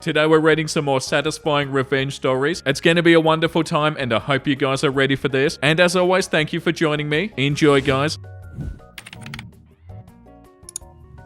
Today we're reading some more satisfying revenge stories. It's going to be a wonderful time and I hope you guys are ready for this. And as always, thank you for joining me. Enjoy, guys.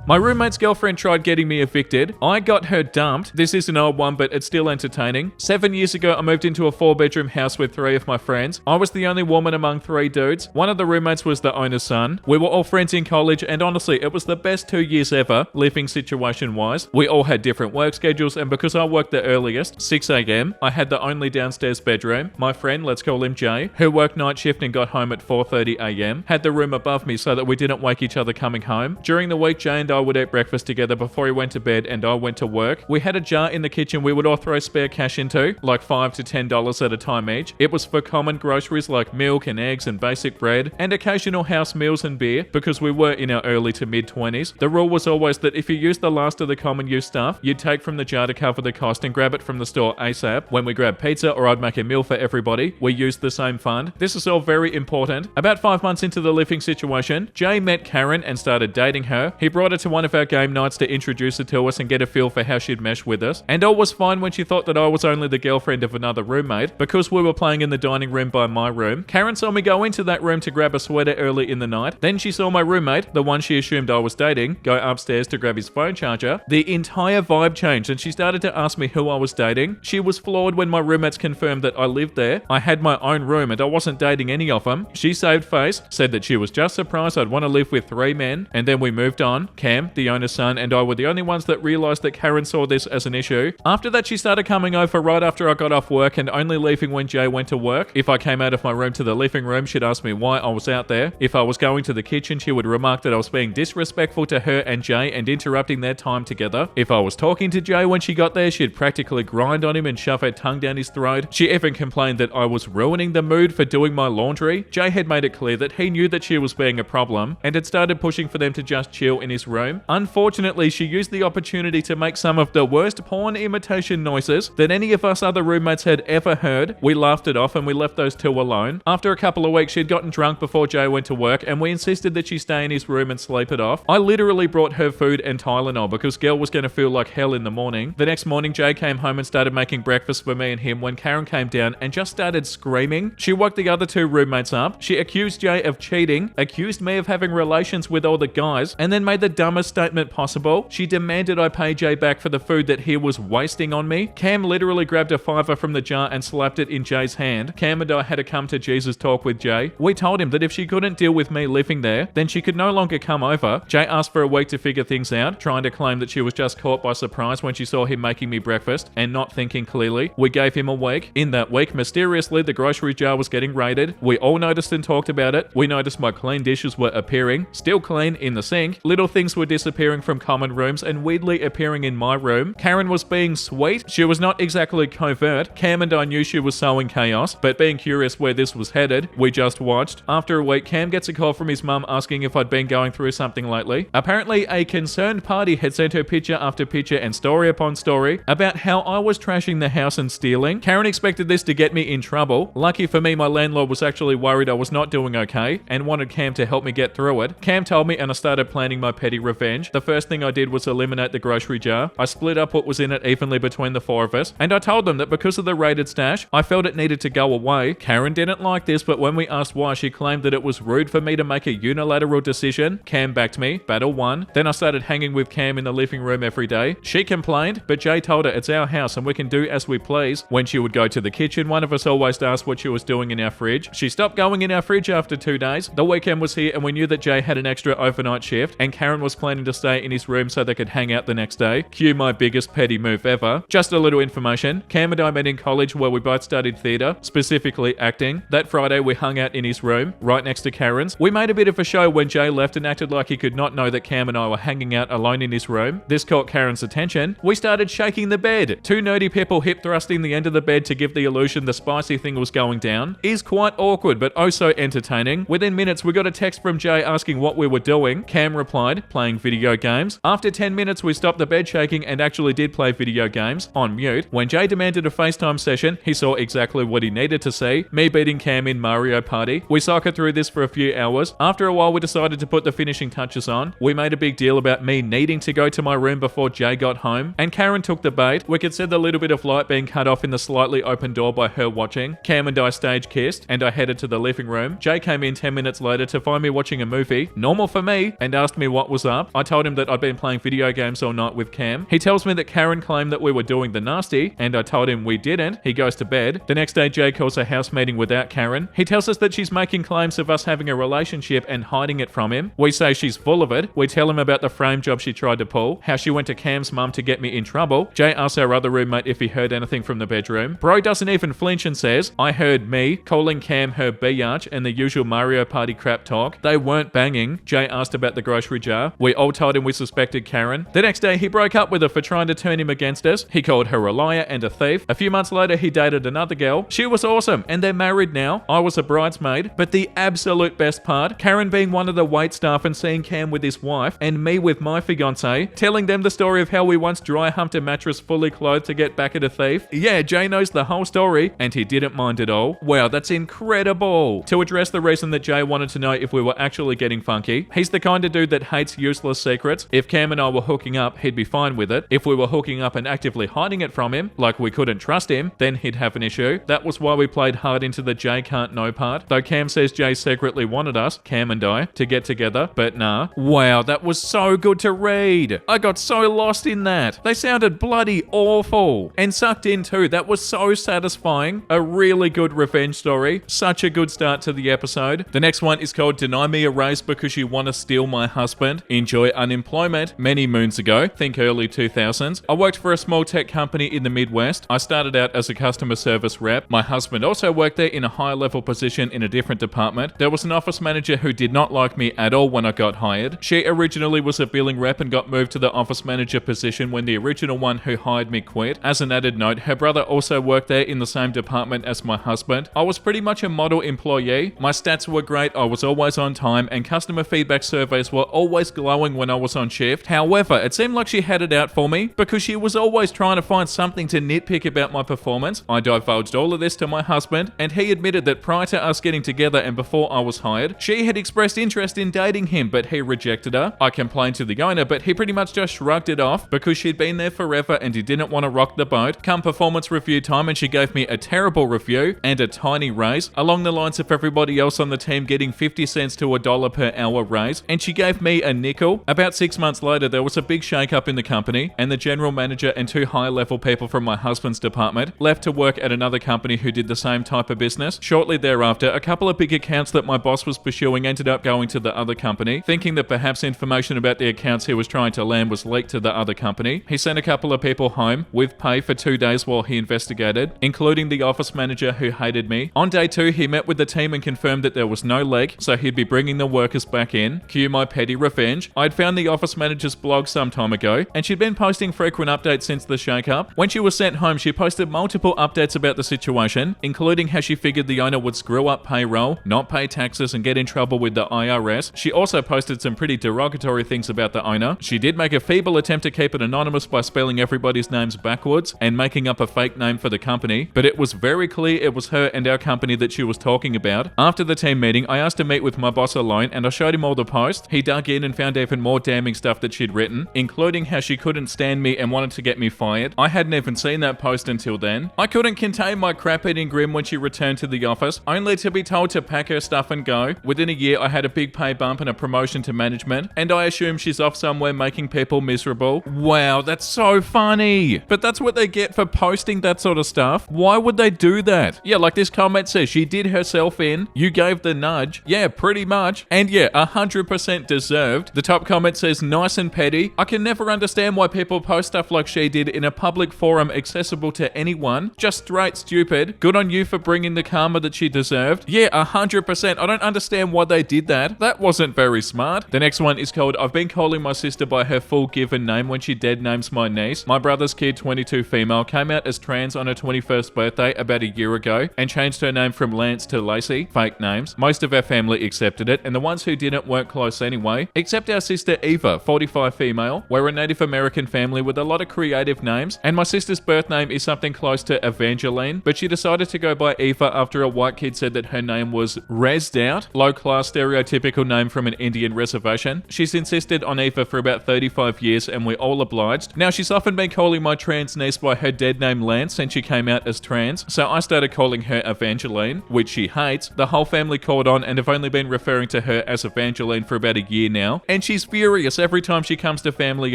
My roommate's girlfriend tried getting me evicted. I got her dumped. This is an old one, but it's still entertaining. 7 years ago, I moved into a 4-bedroom house with 3 of my friends. I was the only woman among 3 dudes. One of the roommates was the owner's son. We were all friends in college, and honestly, it was the best 2 years ever, living situation-wise. We all had different work schedules, and because I worked the earliest, 6 a.m., I had the only downstairs bedroom. My friend, let's call him Jay, who worked night shift and got home at 4:30 a.m., had the room above me so that we didn't wake each other coming home. During the week, Jay and I would eat breakfast together before he went to bed and I went to work. We had a jar in the kitchen we would all throw spare cash into, like $5 to $10 at a time each. It was for common groceries like milk and eggs and basic bread, and occasional house meals and beer because we were in our early to mid-20s. The rule was always that if you used the last of the common use stuff, you'd take from the jar to cover the cost and grab it from the store ASAP. When we grabbed pizza or I'd make a meal for everybody, we used the same fund. This is all very important. About 5 months into the living situation, Jay met Karen and started dating her. He brought her to one of our game nights to introduce her to us and get a feel for how she'd mesh with us. And all was fine when she thought that I was only the girlfriend of another roommate because we were playing in the dining room by my room. Karen saw me go into that room to grab a sweater early in the night. Then she saw my roommate, the one she assumed I was dating, go upstairs to grab his phone charger. The entire vibe changed and she started to ask me who I was dating. She was floored when my roommates confirmed that I lived there. I had my own room and I wasn't dating any of them. She saved face, said that she was just surprised I'd want to live with 3 men, and then we moved on. Cam, the owner's son, and I were the only ones that realized that Karen saw this as an issue. After that, she started coming over right after I got off work and only leaving when Jay went to work. If I came out of my room to the living room, she'd ask me why I was out there. If I was going to the kitchen, she would remark that I was being disrespectful to her and Jay and interrupting their time together. If I was talking to Jay when she got there, she'd practically grind on him and shove her tongue down his throat. She even complained that I was ruining the mood for doing my laundry. Jay had made it clear that he knew that she was being a problem and had started pushing for them to just chill in his room. Unfortunately, she used the opportunity to make some of the worst porn imitation noises that any of us other roommates had ever heard. We laughed it off and we left those 2 alone. After a couple of weeks, she'd gotten drunk before Jay went to work and we insisted that she stay in his room and sleep it off. I literally brought her food and Tylenol because girl was going to feel like hell in the morning. The next morning, Jay came home and started making breakfast for me and him when Karen came down and just started screaming. She woke the other 2 roommates up. She accused Jay of cheating, accused me of having relations with all the guys, and then made the dumbest statement possible. She demanded I pay Jay back for the food that he was wasting on me. Cam literally grabbed a $5 from the jar and slapped it in Jay's hand. Cam and I had a come to Jesus talk with Jay. We told him that if she couldn't deal with me living there, then she could no longer come over. Jay asked for a week to figure things out, trying to claim that she was just caught by surprise when she saw him making me breakfast and not thinking clearly. We gave him a week. In that week, mysteriously, the grocery jar was getting raided. We all noticed and talked about it. We noticed my clean dishes were appearing, still clean, in the sink. Little things were disappearing from common rooms and weirdly appearing in my room. Karen was being sweet. She was not exactly covert. Cam and I knew she was sowing chaos, but being curious where this was headed, we just watched. After a week, Cam gets a call from his mum asking if I'd been going through something lately. Apparently, a concerned party had sent her picture after picture and story upon story about how I was trashing the house and stealing. Karen expected this to get me in trouble. Lucky for me, my landlord was actually worried I was not doing okay and wanted Cam to help me get through it. Cam told me and I started planning my petty revenge. The first thing I did was eliminate the grocery jar. I split up what was in it evenly between the 4 of us, and I told them that because of the raided stash, I felt it needed to go away. Karen didn't like this, but when we asked why, she claimed that it was rude for me to make a unilateral decision. Cam backed me. Battle won. Then I started hanging with Cam in the living room every day. She complained, but Jay told her it's our house and we can do as we please. When she would go to the kitchen, one of us always asked what she was doing in our fridge. She stopped going in our fridge after 2 days. The weekend was here and we knew that Jay had an extra overnight shift and Karen was planning to stay in his room so they could hang out the next day. Cue my biggest petty move ever. Just a little information. Cam and I met in college where we both studied theatre, specifically acting. That Friday we hung out in his room, right next to Karen's. We made a bit of a show when Jay left and acted like he could not know that Cam and I were hanging out alone in his room. This caught Karen's attention. We started shaking the bed. 2 nerdy people hip thrusting the end of the bed to give the illusion the spicy thing was going down. Is quite awkward but oh so entertaining. Within minutes we got a text from Jay asking what we were doing. Cam replied, playing playing video games. After 10 minutes, we stopped the bed shaking and actually did play video games on mute. When Jay demanded a FaceTime session, he saw exactly what he needed to see, me beating Cam in Mario Party. We cycled through this for a few hours. After a while, we decided to put the finishing touches on. We made a big deal about me needing to go to my room before Jay got home, and Karen took the bait. We could see the little bit of light being cut off in the slightly open door by her watching. Cam and I stage kissed, and I headed to the living room. Jay came in 10 minutes later to find me watching a movie, normal for me, and asked me what was up. I told him that I'd been playing video games all night with Cam. He tells me that Karen claimed that we were doing the nasty, and I told him we didn't. He goes to bed. The next day, Jay calls a house meeting without Karen. He tells us that she's making claims of us having a relationship and hiding it from him. We say she's full of it. We tell him about the frame job she tried to pull, how she went to Cam's mum to get me in trouble. Jay asks our other roommate if he heard anything from the bedroom. Bro doesn't even flinch and says, I heard me calling Cam her biatch and the usual Mario Party crap talk. They weren't banging. Jay asked about the grocery jar. We all told him we suspected Karen. The next day, he broke up with her for trying to turn him against us. He called her a liar and a thief. A few months later, he dated another girl. She was awesome, and they're married now. I was a bridesmaid. But the absolute best part, Karen being one of the wait staff and seeing Cam with his wife, and me with my fiance, telling them the story of how we once dry humped a mattress fully clothed to get back at a thief. Yeah, Jay knows the whole story, and he didn't mind at all. Wow, that's incredible. To address the reason that Jay wanted to know if we were actually getting funky, he's the kind of dude that hates useless secrets. If Cam and I were hooking up, he'd be fine with it. If we were hooking up and actively hiding it from him, like we couldn't trust him, then he'd have an issue. That was why we played hard into the Jay can't know part. Though Cam says Jay secretly wanted us, Cam and I, to get together, but nah. Wow, that was so good to read. I got so lost in that. They sounded bloody awful. And sucked in too. That was so satisfying. A really good revenge story. Such a good start to the episode. The next one is called Deny Me a Raise Because You Want to Steal My Husband. Enjoy unemployment. Many moons ago, think early 2000s, I worked for a small tech company in the Midwest. I started out as a customer service rep. My husband also worked there in a high level position in a different department. There was an office manager who did not like me at all when I got hired. She originally was a billing rep and got moved to the office manager position when the original one who hired me quit. As an added note, her brother also worked there in the same department as my husband. I was pretty much a model employee. My stats were great, I was always on time, and customer feedback surveys were always glowing when I was on shift. However, it seemed like she had it out for me because she was always trying to find something to nitpick about my performance. I divulged all of this to my husband, and he admitted that prior to us getting together and before I was hired, she had expressed interest in dating him, but he rejected her. I complained to the owner, but he pretty much just shrugged it off because she'd been there forever and he didn't want to rock the boat. Come performance review time, and she gave me a terrible review and a tiny raise, along the lines of everybody else on the team getting 50 cents to $1 per hour raise, and she gave me a nickel. About 6 months later, there was a big shake-up in the company, and the general manager and two high-level people from my husband's department left to work at another company who did the same type of business. Shortly thereafter, a couple of big accounts that my boss was pursuing ended up going to the other company, thinking that perhaps information about the accounts he was trying to land was leaked to the other company. He sent a couple of people home with pay for 2 days while he investigated, including the office manager who hated me. On day 2, he met with the team and confirmed that there was no leak, so he'd be bringing the workers back in. Cue my petty revenge. I'd found the office manager's blog some time ago, and she'd been posting frequent updates since the shake-up. When she was sent home, she posted multiple updates about the situation, including how she figured the owner would screw up payroll, not pay taxes, and get in trouble with the IRS. She also posted some pretty derogatory things about the owner. She did make a feeble attempt to keep it anonymous by spelling everybody's names backwards and making up a fake name for the company, but it was very clear it was her and our company that she was talking about. After the team meeting, I asked to meet with my boss alone, and I showed him all the posts. He dug in and found even more damning stuff that she'd written, including how she couldn't stand me and wanted to get me fired. I hadn't even seen that post until then. I couldn't contain my crap-eating grin when she returned to the office, only to be told to pack her stuff and go. Within a year, I had a big pay bump and a promotion to management, and I assume she's off somewhere making people miserable. Wow, that's so funny. But that's what they get for posting that sort of stuff. Why would they do that? Yeah, like this comment says, she did herself in, you gave the nudge. Yeah, pretty much. And yeah, 100% deserved. The top comment says, nice and petty. I can never understand why people post stuff like she did in a public forum accessible to anyone. Just straight stupid. Good on you for bringing the karma that she deserved. Yeah, 100%. I don't understand why they did that. That wasn't very smart. The next one is called, I've been calling my sister by her full given name when she dead names my niece. My brother's kid, 22 female, came out as trans on her 21st birthday about a year ago and changed her name from Lance to Lacey. Fake names. Most of our family accepted it, and the ones who didn't weren't close anyway, except our sister Eva, 45 female. We're a Native American family with a lot of creative names, and my sister's birth name is something close to Evangeline, but she decided to go by Eva after a white kid said that her name was Rezzed Out, low-class stereotypical name from an Indian reservation. She's insisted on Eva for about 35 years, and we're all obliged. Now, she's often been calling my trans niece by her dead name Lance since she came out as trans, so I started calling her Evangeline, which she hates. The whole family called on and have only been referring to her as Evangeline for about a year now, and she's furious every time she comes to family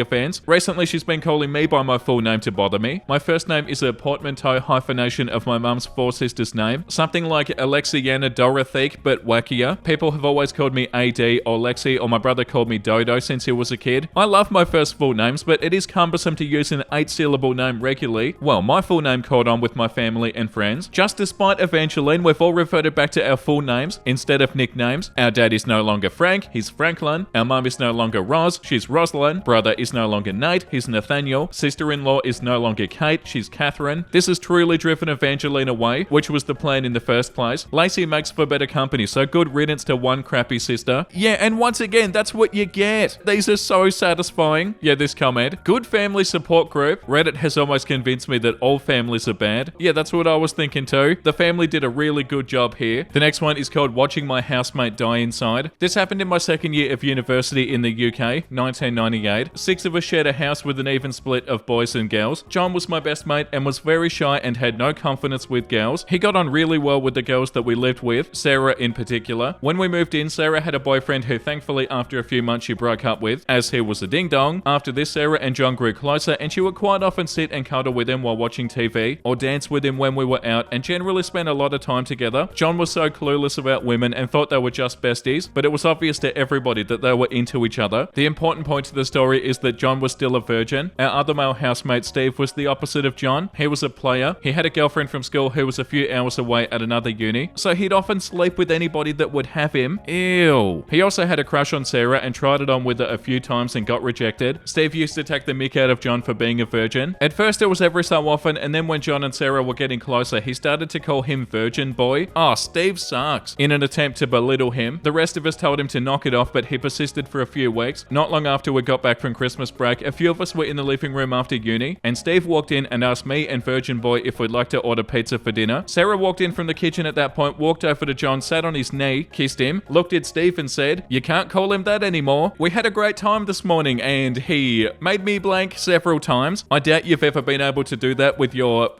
events. Recently, she's been calling me by my full name to bother me. My first name is a portmanteau hyphenation of my mum's four sisters' name, something like Alexiana Dorothy, but wackier. People have always called me AD or Lexi, or my brother called me Dodo since he was a kid. I love my first full names, but it is cumbersome to use an 8-syllable name regularly. Well, my full name caught on with my family and friends. Just despite Evangeline, we've all reverted back to our full names instead of nicknames. Our dad is no longer Frank, he's Franklin. Our mum is no longer Roz, she's Rosalind. Brother is no longer Nate, he's Nathaniel. Sister-in-law is no longer Kate, she's Catherine. This has truly driven Evangeline away, which was the plan in the first place. Lacey makes for better company, so good riddance to one crappy sister. Yeah, and once again, that's what you get. These are so satisfying. Yeah, this comment. Good family support group. Reddit has almost convinced me that all families are bad. Yeah, that's what I was thinking too. The family did a really good job here. The next one is called Watching My Housemate Die Inside. This happened in my second year of university in the UK, 1998. 6 of us shared a house with an even split of boys and girls. John was my best mate and was very shy and had no confidence with girls. He got on really well with the girls that we lived with, Sarah in particular. When we moved in, Sarah had a boyfriend who thankfully after a few months she broke up with, as he was a ding-dong. After this, Sarah and John grew closer and she would quite often sit and cuddle with him while watching TV, or dance with him when we were out, and generally spent a lot of time together. John was so clueless about women and thought they were just besties, but it was obvious to everybody that they were into each other. The important point to the story is that John was still a virgin. Our other male housemate, Steve, was the opposite of John. He was a player. He had a girlfriend from school who was a few hours away at another uni, so he'd often sleep with anybody that would have him. Ew. He also had a crush on Sarah and tried it on with her a few times and got rejected. Steve used to take the mick out of John for being a virgin. At first it was every so often, and then when John and Sarah were getting closer, he started to call him Virgin Boy. Oh, Steve sucks. In an attempt to belittle him. The rest of us told him to knock it off, but he persisted for a few weeks. Not long after we got back from Christmas break, a few of us were in the living room after uni, and Steve walked in and asked me and Virgin Boy if we'd like to order pizza for dinner. Sarah walked in from the kitchen at that point, walked over to John, sat on his knee, kissed him, looked at Steve and said, "You can't call him that anymore. We had a great time this morning," and he made me blank several times. I doubt you've ever been able to do that with your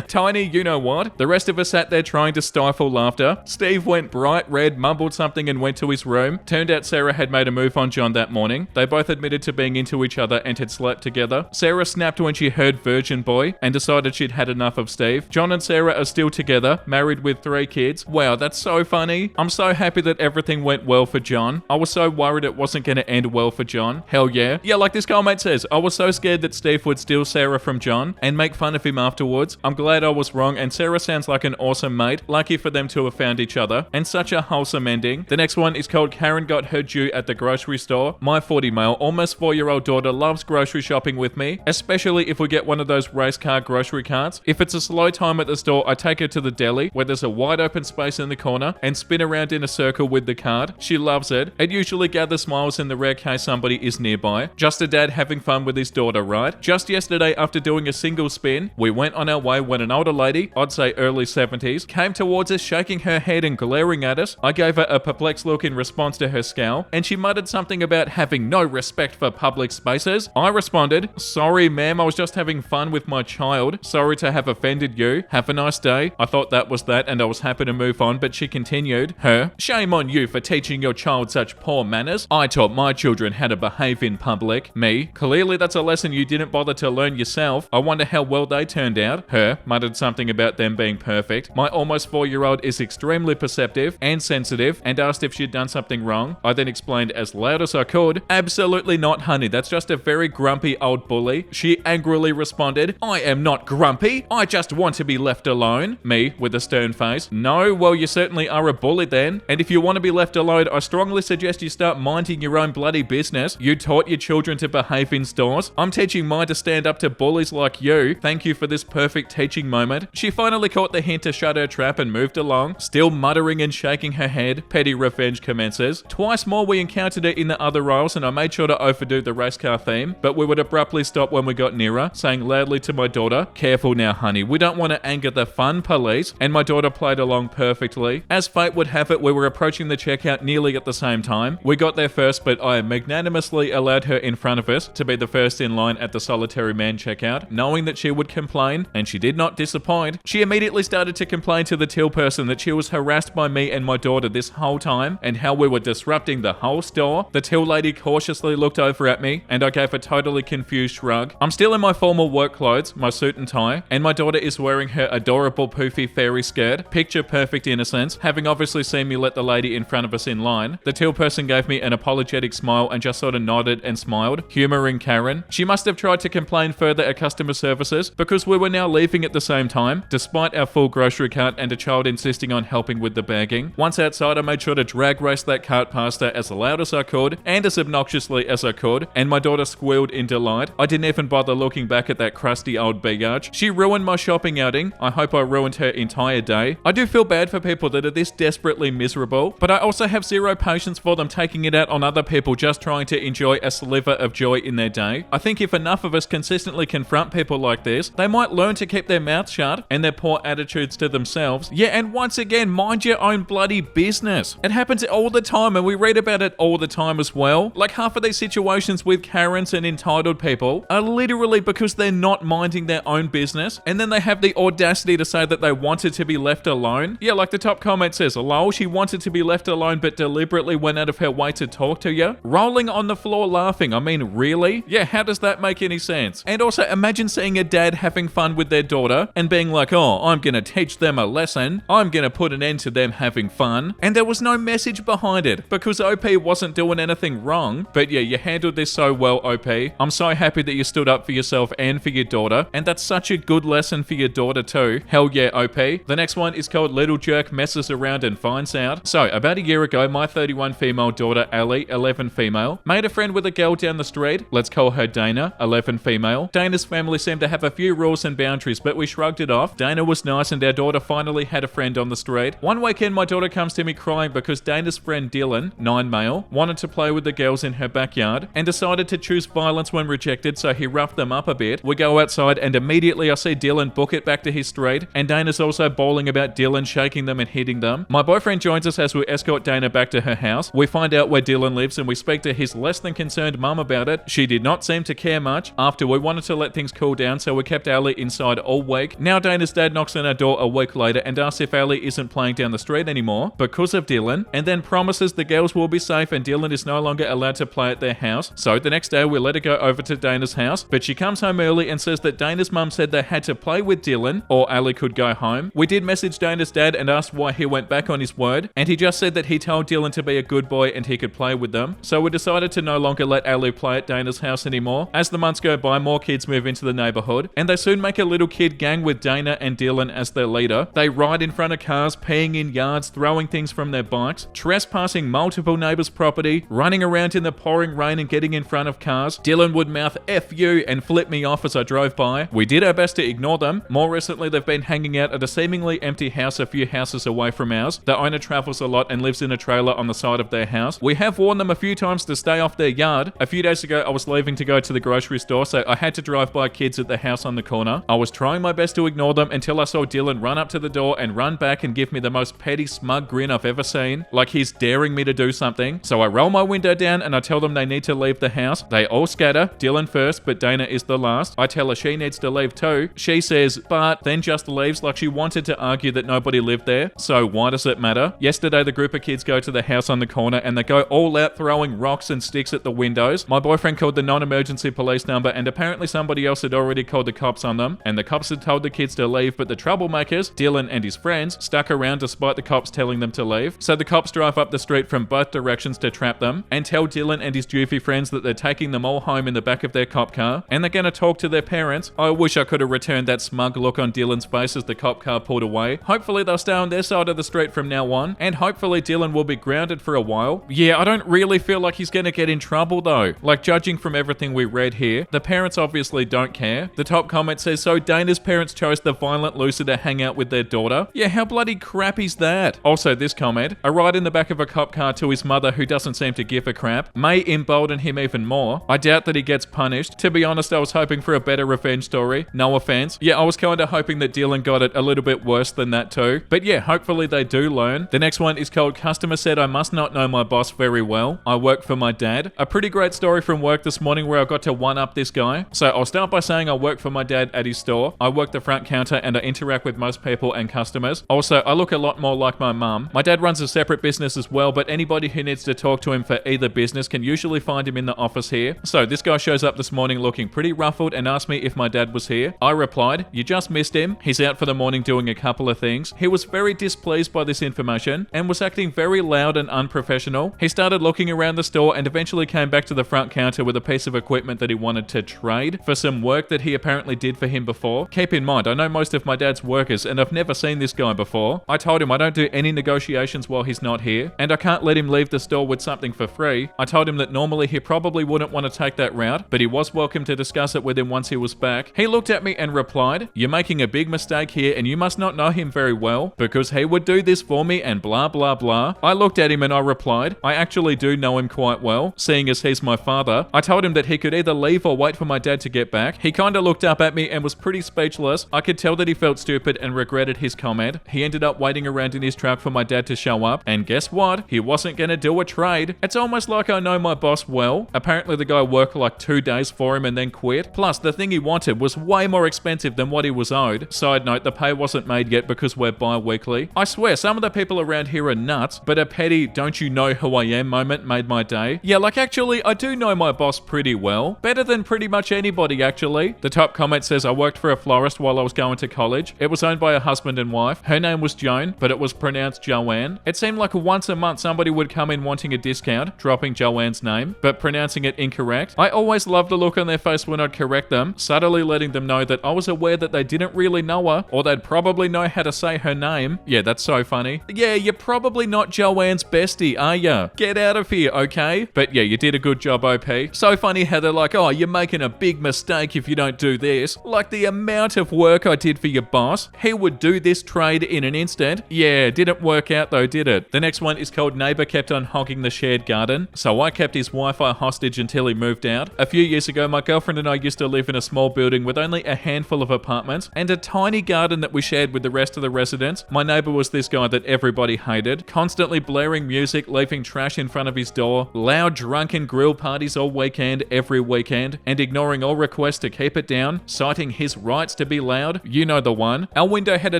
tiny you-know-what. The rest of us sat there trying to stifle laughter. Steve went bright red, mumbled something and went to his room. Turned out Sarah had made a move on John that morning. They both admitted to being into each other and had slept together. Sarah snapped when she heard Virgin Boy and decided she'd had enough of Steve. John and Sarah are still together, married with 3 kids. Wow, that's so funny. I'm so happy that everything went well for John. I was so worried it wasn't going to end well for John. Hell yeah. Yeah, like this comment says, I was so scared that Steve would steal Sarah from John and make fun of him afterwards. I'm glad I was wrong, and Sarah sounds like an awesome mate. Lucky for them to have found each other. And such a wholesome ending. The next one is called Karen Got Her Due at the Grocery Store. My 40 male, almost 4-year-old daughter loves grocery shopping with me, especially if we get one of those race car grocery carts. If it's a slow time at the store, I take her to the deli where there's a wide open space in the corner and spin around in a circle with the cart. She loves it. It usually gathers smiles in the rare case somebody is nearby. Just a dad having fun with his daughter, right? Just yesterday, after doing a single spin, we went on our way when an older lady, I'd say early 70s, came towards us shaking her head and glaring at us. I gave her a perplexed look in response to her scowl, and she muttered something about having no respect for public spaces. I responded, "Sorry ma'am, I was just having fun with my child. Sorry to have offended you. Have a nice day." I thought that was that and I was happy to move on, but she continued, "Shame on you for teaching your child such poor manners. I taught my children how to behave in public." Me, "Clearly that's a lesson you didn't bother to learn yourself. I wonder how well they turned out." Muttered something about them being perfect. My almost 4-year-old is extremely perceptive and sensitive and asked if she'd done something wrong. I then explained as loud as I could, "Absolutely not, honey. That's just a very grumpy old bully." She angrily responded, "I am not grumpy. I just want to be left alone." Me, with a stern face, "No, well you certainly are a bully then. And if you want to be left alone, I strongly suggest you start minding your own bloody business. You taught your children to behave in stores. I'm teaching mine to stand up to bullies like you. Thank you for this perfect teaching moment." She finally caught the hint to shut her trap and moved along, still muttering and shaking her head. Petty revenge commences. Twice more we encountered her in the other aisles and I made sure to overdo the race car theme, but we would abruptly stop when we got nearer, saying loudly to my daughter, "Careful now, honey, we don't want to anger the fun police," and my daughter played along perfectly. As fate would have it, we were approaching the checkout nearly at the same time. We got there first, but I magnanimously allowed her in front of us to be the first in line at the solitary man checkout, knowing that she would complain, and she did not disappoint. She immediately started to complain to the till person that she was harassed by me and my daughter this whole time, and how we were disrupting the whole store. The till lady cautiously looked over at me, and I gave a totally confused shrug. I'm still in my formal work clothes, my suit and tie, and my daughter is wearing her adorable poofy fairy skirt, picture perfect innocence, having obviously seen me let the lady in front of us in line. The till person gave me an apologetic smile and just sort of nodded and smiled, humouring Karen. She must have tried to complain further at customer services because we were now leaving at the same time, despite our full grocery cart and a child insisting on helping with the bagging. Once outside, I made sure to drag race that cart past her as loud as I could and as obnoxiously as I could, and my daughter squealed in delight. I didn't even bother looking back at that crusty old biatch. She ruined my shopping outing. I hope I ruined her entire day. I do feel bad for people that are this desperately miserable, but I also have zero patience for them taking it out on other people just trying to enjoy a sliver of joy in their day. I think if enough of us consistently confront people like this, they might learn to keep their mouth shut and their poor attitudes to themselves. Yeah, and once again, mind your own bloody business. It happens all the time, and we read about it all the time as well. Like, half of these situations with Karens and entitled people are literally because they're not minding their own business, and then they have the audacity to say that they wanted to be left alone. Yeah, like the top comment says, lol, she wanted to be left alone but deliberately went out of her way to talk to you. Rolling on the floor laughing. I mean, really? Yeah, how does that make any sense? And also, imagine seeing a dad having fun with their daughter and being like, oh, I'm gonna teach them a lesson. I'm gonna put an end to them having fun. And there was no message behind it because OP wasn't doing anything wrong. But yeah, you handled this so well, OP. I'm so happy that you stood up for yourself and for your daughter. And that's such a good lesson for your daughter too. Hell yeah, OP. The next one is called Little Jerk Messes Around and Finds Out. So, about a year ago, my 31 female daughter, Ali, 11 female, made a friend with a girl down the street. Let's call her Dana, 11 female. Dana's family seemed to have a few rules and boundaries, but we shrugged it off. Dana was nice and our daughter finally had a friend on the street. One weekend, my daughter comes to me crying because Dana's friend Dylan, 9 male, wanted to play with the girls in her backyard and decided to choose violence when rejected, so he roughed them up a bit. We go outside and immediately I see Dylan book it back to his street, and Dana's also bawling about Dylan shaking them and hitting them. My boyfriend joins us as we escort Dana back to her house. We find out where Dylan lives and we speak to his less than concerned mum about it. She did not seem to care much. After, we wanted to let things cool down, so we kept Ali inside all week. Now Dana's dad knocks on our door a week later and asks if Ali isn't playing down the street anymore because of Dylan, and then promises the girls will be safe and Dylan is no longer allowed to play at their house. So the next day we let her go over to Dana's house, but she comes home early and says that Dana's mum said they had to play with Dylan or Ali could go home. We did message Dana's dad and asked why he went back on his word, and he just said that he told Dylan to be a good boy and he could play with them. So we decided to no longer let Ali play at Dana's house anymore. As the months go by, more kids move into the neighborhood, and they soon make a little kid gang with Dana and Dylan as their leader. They ride in front of cars, peeing in yards, throwing things from their bikes, trespassing multiple neighbors' property, running around in the pouring rain and getting in front of cars. Dylan would mouth F you and flip me off as I drove by. We did our best to ignore them. More recently, they've been hanging out at a seemingly empty house a few houses away from ours. The owner travels a lot and lives in a trailer on the side of their house. We have warned them a few times to stay off their yard. A few days ago, I was leaving to go to the grocery store, so I had to drive by kids at the house on the corner. I was trying my best to ignore them until I saw Dylan run up to the door and run back and give me the most petty smug grin I've ever seen, like he's daring me to do something. So I roll my window down and I tell them they need to leave the house. They all scatter, Dylan first, but Dana is the last. I tell her she needs to leave too. She says, but then just leaves, like she wanted to argue that nobody lived there. So why does it matter? Yesterday, the group of kids go to the house on the corner and they go all out throwing rocks and sticks at the windows. My boyfriend called the non-emergency police number, and apparently somebody else had already called the cops on them, and the cops had told the kids to leave, but the troublemakers, Dylan and his friends, stuck around despite the cops telling them to leave. So the cops drive up the street from both directions to trap them and tell Dylan and his doofy friends that they're taking them all home in the back of their cop car, and they're going to talk to their parents. I wish I could have returned that smug look on Dylan's face as the cop car pulled away. Hopefully they'll stay on their side of the street from now on, and hopefully Dylan will be grounded for a while. Yeah, I don't really feel like he's going to get in trouble though. Like, judging from everything we read here, the parents obviously don't care. The top comment says, so Dana's parents chose the violent loser to hang out with their daughter? Yeah, how bloody crap is that? Also, this comment, a ride in the back of a cop car to his mother who doesn't seem to to give a crap may embolden him even more. I doubt that he gets punished. To be honest, I was hoping for a better revenge story. No offense. Yeah, I was kinda hoping that Dylan got it a little bit worse than that too. But yeah, hopefully they do learn. The next one is called Customer Said I Must Not Know My Boss Very Well. I Work for My Dad. A pretty great story from work this morning where I got to one-up this guy. So I'll start by saying I work for my dad at his store. I work the front counter and I interact with most people and customers. Also, I look a lot more like my mum. My dad runs a separate business as well, but anybody who needs to talk to him for either business can usually find him in the office here. So this guy shows up this morning looking pretty ruffled and asked me if my dad was here. I replied, "You just missed him. He's out for the morning doing a couple of things." He was very displeased by this information and was acting very loud and unprofessional. He started looking around the store and eventually came back to the front counter with a piece of equipment that he wanted to trade for some work that he apparently did for him before. Keep in mind, I know most of my dad's workers and I've never seen this guy before. I told him I don't do any negotiations while he's not here and I can't let him leave the store with something for free. I told him that normally he probably wouldn't want to take that route, but he was welcome to discuss it with him once he was back. He looked at me and replied, "You're making a big mistake here and you must not know him very well because he would do this for me and blah blah blah." I looked at him and I replied, "I actually do know him quite well, seeing as he's my father." I told him that he could either leave or wait for my dad to get back. He kinda looked up at me and was pretty speechless. I could tell that he felt stupid and regretted his comment. He ended up waiting around in his truck for my dad to show up, and guess what? He wasn't gonna do a trade. It's almost like I know my boss well. Apparently the guy worked like 2 days for him and then quit. Plus, the thing he wanted was way more expensive than what he was owed. Side note, the pay wasn't made yet because we're bi-weekly. I swear, some of the people around here are nuts, but a petty "don't you know who I am" moment made my day. Yeah, like actually, I do know my boss pretty well. Better than pretty much anybody, actually. The top comment says I worked for a florist while I was going to college. It was owned by a husband and wife. Her name was Joan, but it was pronounced Joanne. It seemed like once a month somebody would come in wanting a discount, dropping Joanne's name, but pronouncing it incorrect. I always loved the look on their face when I'd correct them, subtly letting them know that I was aware that they didn't really know her, or they'd probably know how to say her name. Yeah, that's so funny. Yeah, you're probably not Joanne's bestie, are ya? Get out of here, okay? But yeah, you did a good job, OP. So funny how they're like, "Oh, you're making a big mistake if you don't do this." Like the amount of work I did for your boss. He would do this trade in an instant. Yeah, didn't work out though, did it? The next one is called Neighbor Kept on Hogging the Shared Garden. So I kept his Wi-Fi hostage until he moved out. A few years ago, my girlfriend and I used to live in a small building with only a handful of apartments and a tiny garden that we shared with the rest of the residents. My neighbor was this guy that everybody hated, constantly blaring music, leaving trash in front of his door, loud drunken grill parties all weekend, every weekend, and ignoring all requests to keep it down, citing his rights to be loud. You know the one. Our window had a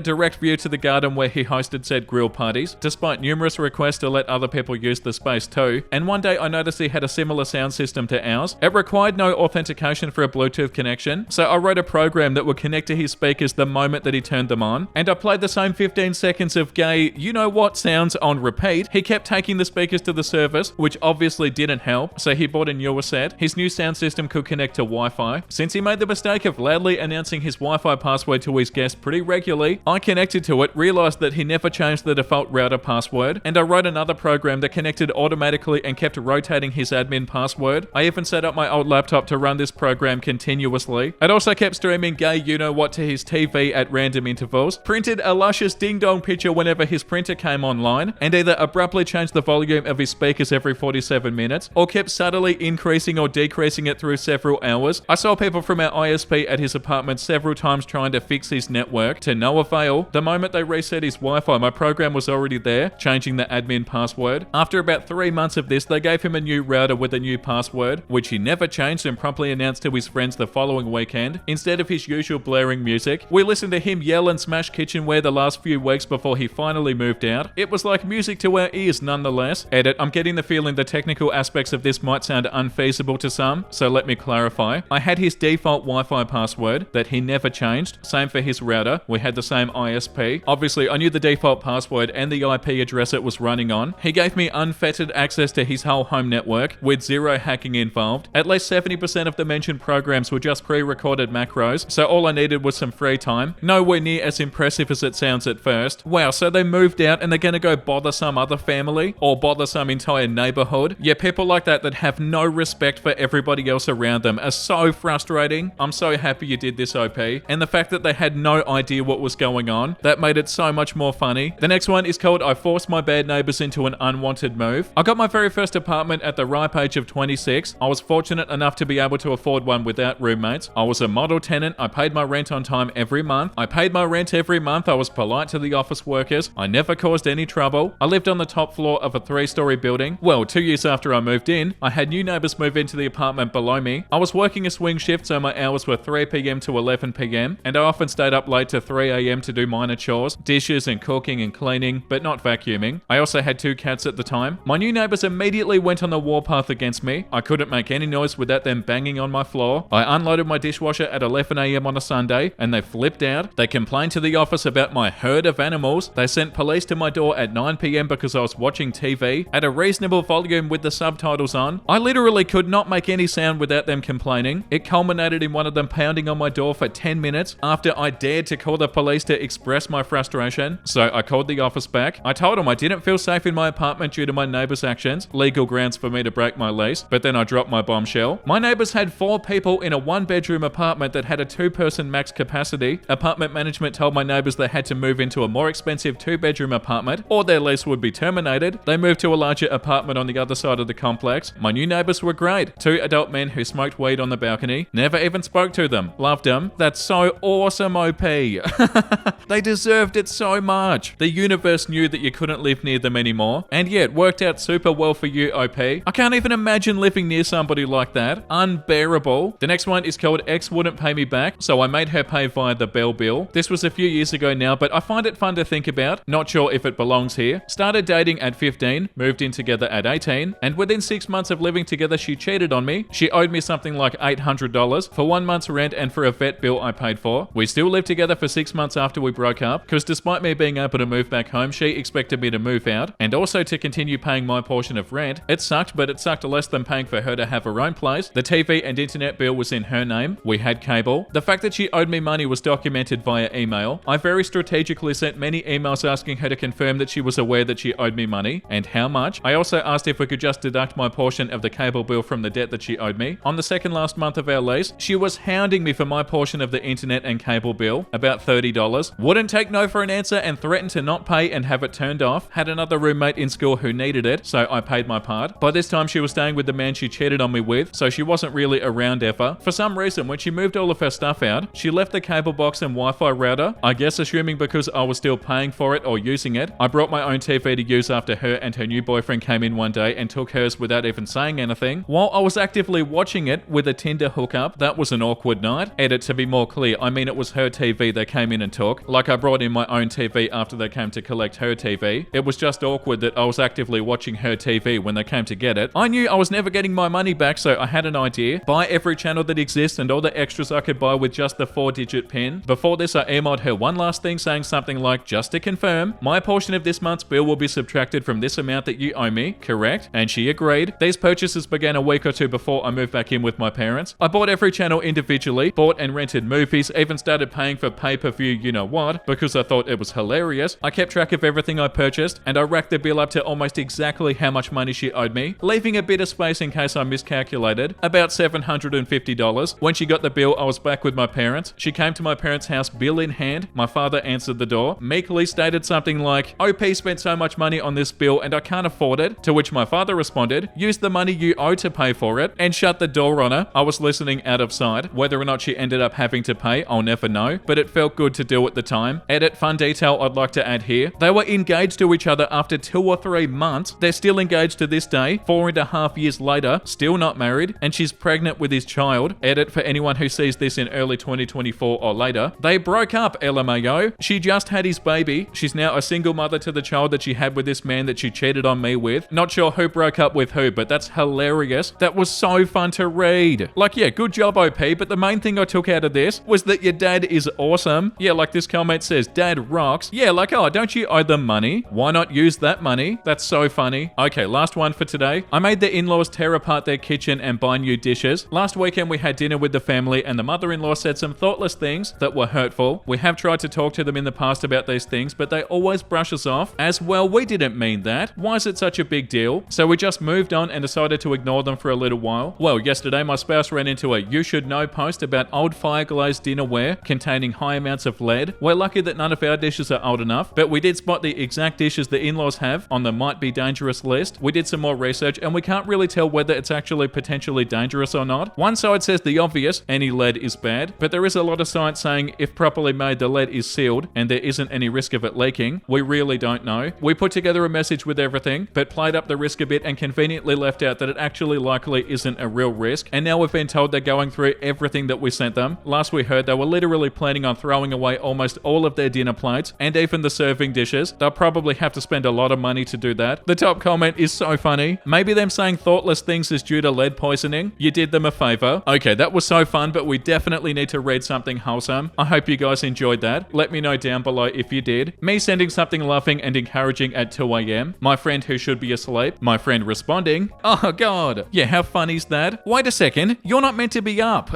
direct view to the garden where he hosted said grill parties, despite numerous requests to let other people use the space too. And one day I noticed he had a similar sound system to ours. It required no authentication for a Bluetooth connection, so I wrote a program that would connect to his speakers the moment that he turned them on, and I played the same 15 seconds of gay, you know what sounds on repeat. He kept taking the speakers to the service, which obviously didn't help, so he bought a newer set. His new sound system could connect to Wi-Fi. Since he made the mistake of loudly announcing his Wi-Fi password to his guests pretty regularly, I connected to it, realized that he never changed the default router password, and I wrote another program that connected automatically and kept rotating his admin password. I even set up my old laptop to run this program continuously. It also kept streaming gay you-know-what to his TV at random intervals, printed a luscious ding-dong picture whenever his printer came online, and either abruptly changed the volume of his speakers every 47 minutes, or kept subtly increasing or decreasing it through several hours. I saw people from our ISP at his apartment several times trying to fix his network, to no avail. The moment they reset his Wi-Fi, my program was already there, changing the admin password. After about 3 months of this, they gave him a new router with a new password, which he never changed and promptly announced to his friends the following weekend, instead of his usual blaring music. We listened to him yell and smash kitchenware the last few weeks before he finally moved out. It was like music to our ears nonetheless. Edit, I'm getting the feeling the technical aspects of this might sound unfeasible to some, so let me clarify. I had his default Wi-Fi password that he never changed, same for his router, we had the same ISP. Obviously, I knew the default password and the IP address it was running on. He gave me unfettered access to his whole home network, with zero hacking involved. At least 70% of the mentioned programs were just pre-recorded macros, so all I needed was some free time. Nowhere near as impressive as it sounds at first. Wow, so they moved out and they're gonna go bother some other family? Or bother some entire neighborhood? Yeah, people like that have no respect for everybody else around them are so frustrating. I'm so happy you did this, OP. And the fact that they had no idea what was going on, that made it so much more funny. The next one is called I Forced My Bad Neighbors into an Unwanted Move. I got my very first apartment at the ripe age of 26. I was fortunate enough to be able to afford one without roommates. I was a model tenant. I paid my rent on time every month. I was polite to the office workers. I never caused any trouble. I lived on the top floor of a 3-story building. Well, 2 years after I moved in, I had new neighbors move into the apartment below me. I was working a swing shift, so my hours were 3 p.m. to 11 p.m. and I often stayed up late to 3 a.m. to do minor chores, dishes and cooking and cleaning, but not vacuuming. I also had 2 cats at the time. My new neighbors immediately went on the warpath against me. I couldn't make any noise without them banging on my floor. I unloaded my dishwasher at 11 a.m. on a Sunday and they flipped out. They complained to the office about my herd of animals. They sent police to my door at 9 p.m. because I was watching TV at a reasonable volume with the subtitles on. I literally could not make any sound without them complaining. It culminated in one of them pounding on my door for 10 minutes after I dared to call the police to express my frustration. So I called the office back. I told them I didn't feel safe in my apartment due to my neighbor's actions, legal grounds for me to break my lease, but then I dropped my bombshell. My neighbors had 4 people in a 1-bedroom apartment that had a 2-person max capacity. Apartment management told my neighbors they had to move into a more expensive 2-bedroom apartment or their lease would be terminated. They moved to a larger apartment on the other side of the complex. My new neighbors were great. 2 adult men who smoked weed on the balcony. Never even spoke to them. Loved them. That's so awesome, OP. They deserved it so much. The universe knew that you couldn't live near them anymore, and yet it worked out super well for you, OP. I can't even imagine living near somebody like that. Unbearable. The next one is called X Wouldn't Pay Me Back, so I made her pay via the Bell bill. This was a few years ago now, but I find it fun to think about. Not sure if it belongs here. Started dating at 15, moved in together at 18, and within 6 months of living together, she cheated on me. She owed me something like $800 for 1 month's rent and for a vet bill I paid for. We still lived together for 6 months after we broke up, because despite me being able to move back home, she expected me to move out, and also to continue paying my portion of rent. It sucked, but it sucked less than paying for her to have her own place. The TV and internet bill was in her name. We had cable. The fact that she owed me money was documented via email. I very strategically sent many emails asking her to confirm that she was aware that she owed me money and how much. I also asked if we could just deduct my portion of the cable bill from the debt that she owed me. On the second last month of our lease, she was hounding me for my portion of the internet and cable bill, about $30. Wouldn't take no for an answer and threatened to not pay and have it turned off. Had another roommate in school who needed it, so I paid my part. By this time, she was staying with the man she cheated on me with, so she wasn't really around ever. For some reason, when she moved all of her stuff out, she left the cable box and Wi-Fi router. I guess assuming because I was still paying for it or using it. I brought my own TV to use after her and her new boyfriend came in one day and took hers without even saying anything. While I was actively watching it with a Tinder hookup, that was an awkward night. Edit to be more clear, I mean it was her TV they came in and took. Like I brought in my own TV after they came to collect her TV. It was just awkward that I was actively watching her TV when they came to get it. I knew I was never getting my money back, so I had an idea. Buy every channel that exists and all the extras I could buy with just the 4-digit PIN. Before this, I emailed her one last thing saying something like, just to confirm, my portion of this month's bill will be subtracted from this amount that you owe me, correct? And she agreed. These purchases began a week or 2 before I moved back in with my parents. I bought every channel individually, bought and rented movies, even started paying for pay-per-view you know what, because I thought it was hilarious. I kept track of everything I purchased, and I racked the bill up to almost exactly how much money she owed me, leaving a bit of space in case I miscalculated, about $750. When she got the bill, I was back with my parents. She came to my parents' house, bill in hand. My father answered the door, meekly stated something like, OP spent so much money on this bill and I can't afford it, to which my father responded, use the money you owe to pay for it, and shut the door on her. I was listening out of sight. Whether or not she ended up having to pay, I'll never know, but it felt good to do at the time. Edit, fun detail I'd like to add here. They were engaged to each other after 2 or 3 months. They're still engaged to this day, 4.5 years later, still not married, and she's pregnant with his child. Edit, for anyone who sees this in early 2024 or later. They broke up, LMAO. She just had his baby. She's now a single mother to the child that she had with this man that she cheated on me with. Not sure who broke up with who, but that's hilarious. That was so fun to read. Like, yeah, good job, OP, but the main thing I took out of this was that your dad is awesome. Yeah, like this comment says, dad rocks. Yeah, like, oh, don't you owe them money? Why not use that money? That's so funny. Okay, last one for today. I made the in-laws tear apart their kitchen and buy new dishes. Last weekend we had dinner with the family and the mother-in-law said some thoughtless things that were hurtful. We have tried to talk to them in the past about these things, but they always brush us off as, well, we didn't mean that. Why is it such a big deal? So we just moved on and decided to ignore them for a little while. Well, yesterday my spouse ran into a you should know post about old fire-glazed dinnerware containing high amounts of lead. We're lucky that none of our dishes are old enough, but we did spot the exact dishes the in-laws have on the might be dangerous list. We did some more research and we can't really tell whether it's actually potentially dangerous or not. One side says the obvious, any lead is bad, but there is a lot of science saying if properly made, the lead is sealed and there isn't any risk of it leaking. We really don't know. We put together a message with everything, but played up the risk a bit and conveniently left out that it actually likely isn't a real risk. And now we've been told they're going through everything that we sent them. Last we heard, they were literally planning on throwing away almost all of their dinner plates and even the serving dishes. They'll probably have to spend a lot of money to do that. The top comment is so funny. Maybe them saying thoughtless things is due to lead poisoning. You did them a favor. Okay, that was so fun, but we definitely need to read something wholesome. I hope you guys enjoyed that. Let me know down below if you did. Me sending something loving and encouraging at 2 a.m. My friend who should be asleep. My friend responding, oh god. Yeah, how funny is that? Wait a second, you're not meant to be up.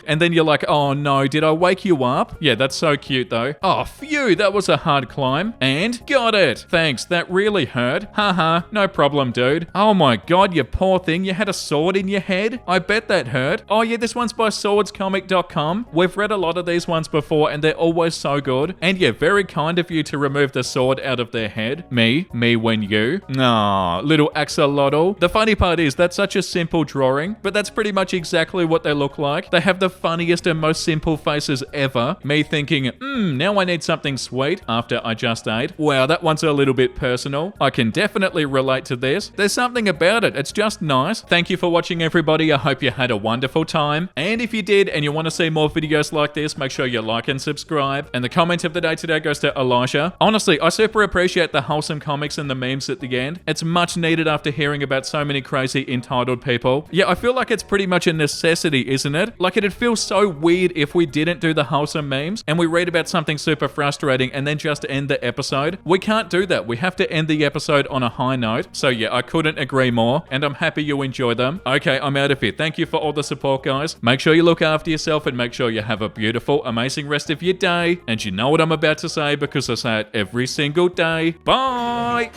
And then you're like, oh no, did I wake you up? Yeah, that's so cute though. Oh phew, that was a hard climb. And got it. Thanks, that really hurt. Haha, no problem, dude. Oh my god, you poor thing, you had a sword in your head? I bet that hurt. Oh yeah, this one's by swordscomic.com. We've read a lot of these ones before and they're always so good. And yeah, very kind of you to remove the sword out of their head. Me when you. Aw, little axolotl. The funny part is that's such a simple drawing, but that's pretty much exactly what they look like. They have the funniest and most simple faces ever. Me thinking, now I need something sweet after I just ate. Wow, that one's a little bit personal. I can definitely relate to this. There's something about it. It's just nice. Thank you for watching, everybody. I hope you had a wonderful time. And if you did and you want to see more videos like this, make sure you like and subscribe. And the comment of the day today goes to Elijah. Honestly, I super appreciate the wholesome comics and the memes at the end. It's much needed after hearing about so many crazy entitled people. Yeah, I feel like it's pretty much a necessity, isn't it? Like it'd feel so weird if we didn't do the wholesome memes and we read about something super frustrating and then just end the episode. We can't do that. We have to end the episode on a high note. So yeah, I couldn't agree more and I'm happy you enjoy them. Okay, I'm out of here. Thank you for all the support, guys. Make sure you look after yourself and make sure you have a beautiful, amazing rest of your day. And you know what I'm about to say because I say it every single day. Bye!